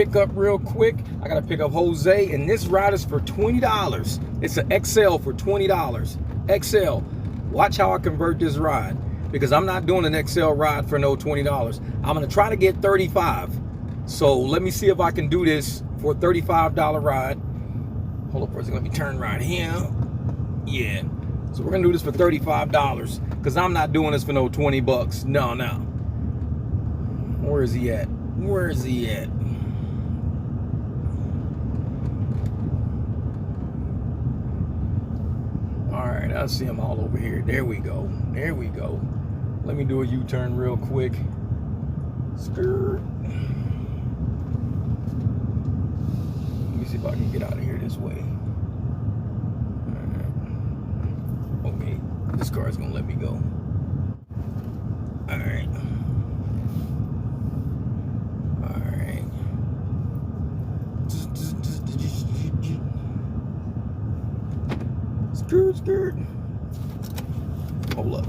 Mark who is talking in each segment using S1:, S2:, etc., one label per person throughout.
S1: pick up real quick. I gotta pick up Jose, and this ride is for $20. It's an XL for $20. XL. Watch how I convert this ride, because I'm not doing an XL ride for no $20. I'm gonna try to get 35. So let me see if I can do this for a $35 ride. Hold up for a second, let me turn right here. Yeah. So we're gonna do this for $35, because I'm not doing this for no 20 bucks. No, no. Where is he at? Where is he at? All right, I see him all over here. There we go. There we go. Let me do a U-turn real quick. Skirt. Let me see if I can get out of here this way. All right. Okay, this car is gonna let me go. All right. Skirt. Hold up.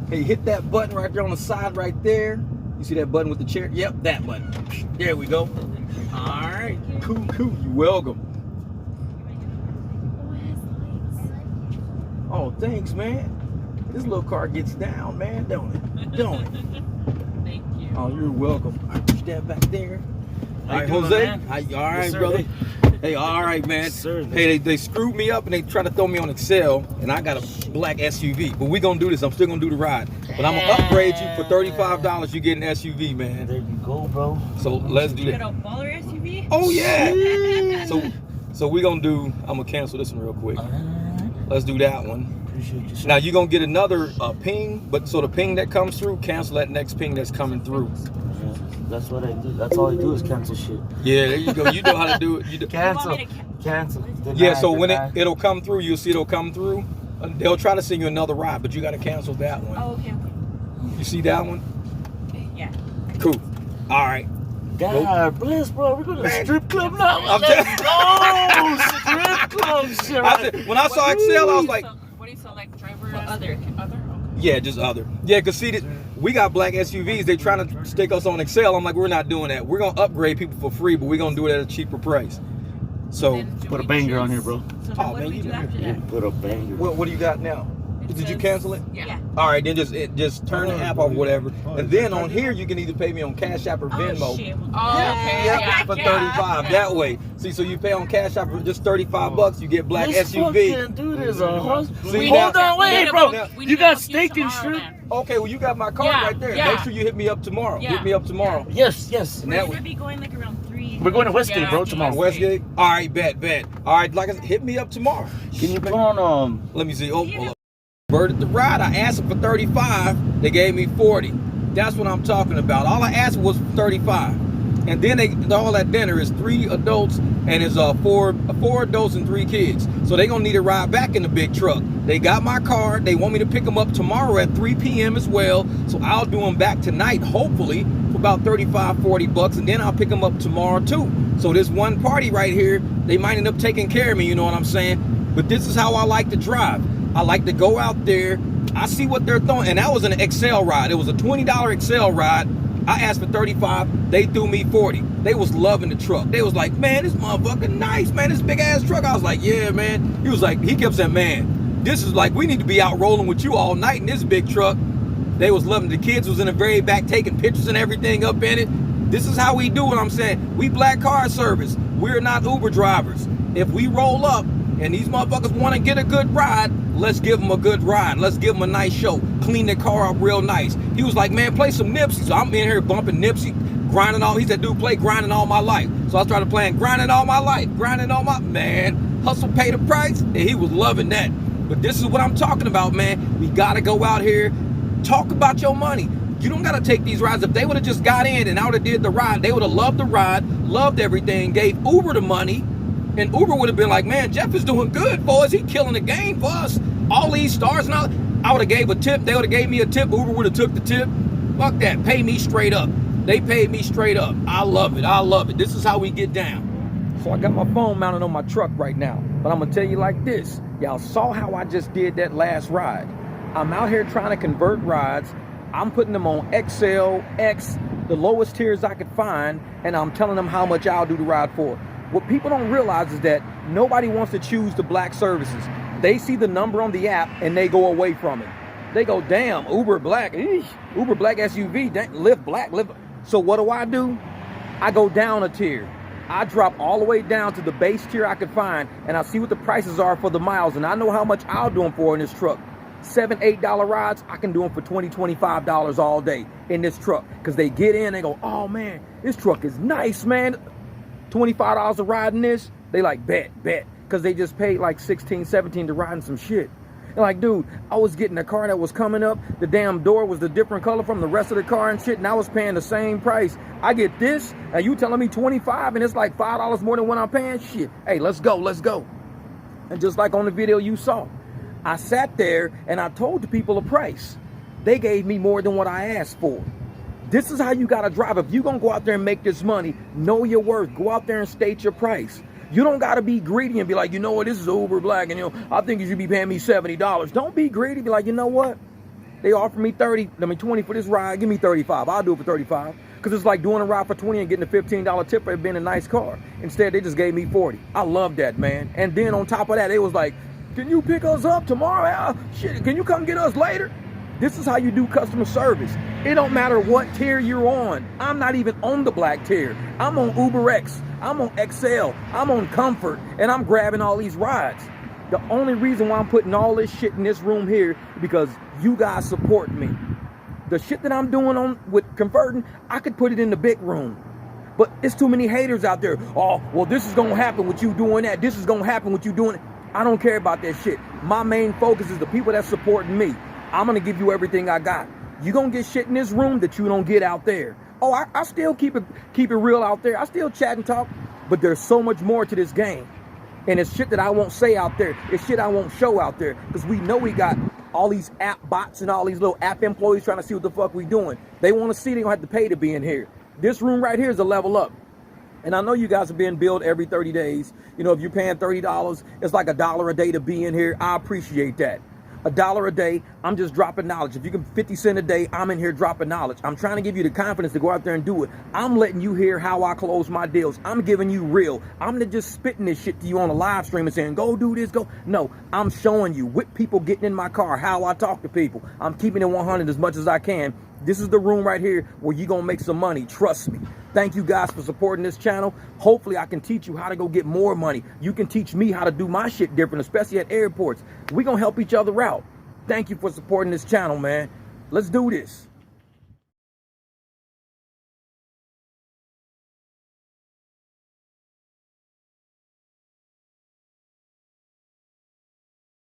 S1: Hey, hit that button right there on the side right there. You see that button with the chair? Yep, that button. There we go. All right. Cool. You're welcome. Oh, thanks, man. This little car gets down, man, don't it? Don't it?
S2: Thank you.
S1: Oh, you're welcome. I push that back there. All right,
S3: doing,
S1: Jose.
S3: man?
S1: All right,
S3: Yes, sir.
S1: brother. Hey, all right, man.
S3: Yes, sir.
S1: Hey, they screwed me up and they tried to throw me on Excel, and I got a black SUV. But we gonna do this. I'm still gonna do the ride. But I'm gonna upgrade you for $35. You get an SUV, man.
S3: There you go, bro.
S1: So let's do
S2: You got
S1: that.
S2: a baller SUV?
S1: Oh yeah. So we gonna do. I'm gonna cancel this one real quick.
S3: All right.
S1: Let's do that one.
S3: Appreciate you, sir.
S1: Now you're gonna get another ping, but so the ping that comes through, cancel that next ping that's coming through.
S3: Yeah, that's what I do. That's all I do is cancel shit.
S1: Yeah, there you go. You know how to do it. You do.
S3: Cancel.
S2: You want me
S3: Cancel.
S1: Yeah, so when
S3: deny.
S1: it'll come through, you'll see it'll come through. They'll try to send you another ride, but you got to cancel that one.
S2: Oh, okay.
S1: You see that one?
S2: Okay, yeah.
S1: Cool. All right.
S3: God bless, bro. We're going to
S1: Man.
S3: strip club now.
S1: I'm
S3: Let's go. Strip club shit.
S1: I said, when I saw Excel, I was like,
S2: What do you select? Driver? Other. Other?
S1: yeah, just other. Yeah, because see, we got black SUVs. They trying to stick us on Excel. I'm like, we're not doing that. We're going to upgrade people for free, but we're going to do it at a cheaper price. So,
S3: Put a banger on here, bro.
S2: So
S1: Oh,
S2: what
S1: man,
S2: do we
S1: you
S2: do
S1: know.
S2: after
S3: Yeah,
S2: that?
S3: put a banger.
S1: what do you got now? Did you
S2: says-
S1: cancel it?
S2: Yeah.
S1: All right, then just turn the app off, whatever. And then on here, you can either pay me on Cash App or Venmo.
S2: Oh, shit. Oh, okay.
S1: Yeah, for 35
S2: okay.
S1: that way. See, so you pay on Cash App for just 35 bucks, you get black
S3: This
S1: SUV.
S3: fucking dude is a hustle.
S1: See,
S3: Hold
S1: now-
S3: on, wait,
S2: now-
S3: bro.
S1: now-
S2: We
S3: You
S2: need
S3: got
S2: to book
S3: steak and
S2: tomorrow,
S3: shrimp?
S2: then.
S1: Okay, well you got my card
S2: Yeah,
S1: right there.
S2: yeah.
S1: Make sure you hit me up tomorrow.
S2: Yeah.
S1: Hit me up tomorrow.
S3: Yes, yes.
S1: And
S2: We're
S1: that
S2: gonna
S1: way,
S2: be going like around 3.
S3: We're going to Westgate, bro, tomorrow.
S1: Westgate. All right, bet. All right, like I said, hit me up tomorrow.
S3: Can you put on
S1: Let me see. Oh, hold up. Converted the ride. I asked them for 35. They gave me 40. That's what I'm talking about. All I asked was 35. And then all that dinner is 3 adults and it's four adults and 3 kids. So they gonna need a ride back in the big truck. They got my card. They want me to pick them up tomorrow at 3 p.m. as well. So I'll do them back tonight, hopefully, for about 35, 40 bucks. And then I'll pick them up tomorrow too. So this one party right here, they might end up taking care of me, you know what I'm saying? But this is how I like to drive. I like to go out there. I see what they're throwing. And that was an XL ride. It was a $20 XL ride. I asked for 35. They threw me 40. They was loving the truck. They was like, man, this motherfucker nice, man. This big ass truck. I was like, yeah, man. He kept saying, man, this is like, we need to be out rolling with you all night in this big truck. They was loving. The kids was in the very back taking pictures and everything up in it. This is how we do it. I'm saying, we black car service. We're not Uber drivers. If we roll up and these motherfuckers want to get a good ride, let's give them a good ride. Let's give them a nice show. Clean their car up real nice. He was like, man, play some Nipsey. So I'm in here bumping Nipsey, grinding all. He said, dude, play grinding all my life. So I started playing grinding all my life, grinding all my, man, hustle, pay the price. And he was loving that. But this is what I'm talking about, man. We got to go out here, talk about your money. You don't got to take these rides. If they would have just got in and I would have did the ride, they would have loved the ride, loved everything, gave Uber the money. And Uber would have been like, man, Jeff is doing good for us. He killing the game for us. All these stars and all. I would have gave a tip. They would have gave me a tip. Uber would have took the tip. Fuck that. Pay me straight up. They paid me straight up. I love it. I love it. This is how we get down. So I got my phone mounted on my truck right now. But I'm going to tell you like this. Y'all saw how I just did that last ride. I'm out here trying to convert rides. I'm putting them on XL, X, the lowest tiers I could find, and I'm telling them how much I'll do the ride for. What people don't realize is that nobody wants to choose the black services. They see the number on the app and they go away from it. They go, damn, Uber black, Uber black SUV, Lyft black, Lyft. So what do? I go down a tier. I drop all the way down to the base tier I could find, and I see what the prices are for the miles, and I know how much I'll do them for in this truck. $7, $8 rides, I can do them for $20, $25 all day in this truck. Because they get in, they go, oh man, this truck is nice, man. $25 a ride in this, they like, bet. Because they just paid like $16, $17 to ride in some shit. They're like, dude, I was getting a car that was coming up. The damn door was the different color from the rest of the car and shit, and I was paying the same price. I get this, and you telling me $25, and it's like $5 more than what I'm paying? Shit, hey, let's go. And just like on the video you saw, I sat there and I told the people a price. They gave me more than what I asked for. This is how you gotta drive. If you're gonna go out there and make this money, know your worth. Go out there and state your price. You don't gotta be greedy and be like, you know what, this is Uber black, and I think you should be paying me $70. Don't be greedy. Be like, you know what? They offer me 20 for this ride. Give me 35. I'll do it for 35. Because it's like doing a ride for 20 and getting a $15 tip for it being a nice car. Instead, they just gave me 40. I love that, man. And then on top of that, they was like, can you pick us up tomorrow? Shit, can you come get us later? This is how you do customer service. It don't matter what tier you're on. I'm not even on the black tier. I'm on Uber X. I'm on XL. I'm on Comfort. And I'm grabbing all these rides. The only reason why I'm putting all this shit in this room here is because you guys support me. The shit that I'm doing on with converting, I could put it in the big room. But it's too many haters out there. Oh, well, this is going to happen with you doing that. This is going to happen with you doing it. I don't care about that shit. My main focus is the people that's supporting me. I'm going to give you everything I got. You're going to get shit in this room that you don't get out there. Oh, I still keep it real out there. I still chat and talk. But there's so much more to this game. And it's shit that I won't say out there. It's shit I won't show out there. Because we know we got all these app bots and all these little app employees trying to see what the fuck we doing. They want to see, they going to have to pay to be in here. This room right here is a level up. And I know you guys are being billed every 30 days. You know, if you're paying $30, it's like $1 a day to be in here. I appreciate that. $1 a day, I'm just dropping knowledge. If you can 50 cents a day, I'm in here dropping knowledge. I'm trying to give you the confidence to go out there and do it. I'm letting you hear how I close my deals. I'm giving you real. I'm not just spitting this shit to you on a live stream and saying, go do this, go. No, I'm showing you with people getting in my car, how I talk to people. I'm keeping it 100 as much as I can. This is the room right here where you're going to make some money. Trust me. Thank you guys for supporting this channel. Hopefully I can teach you how to go get more money. You can teach me how to do my shit different, especially at airports. We're going to help each other out. Thank you for supporting this channel, man. Let's do this.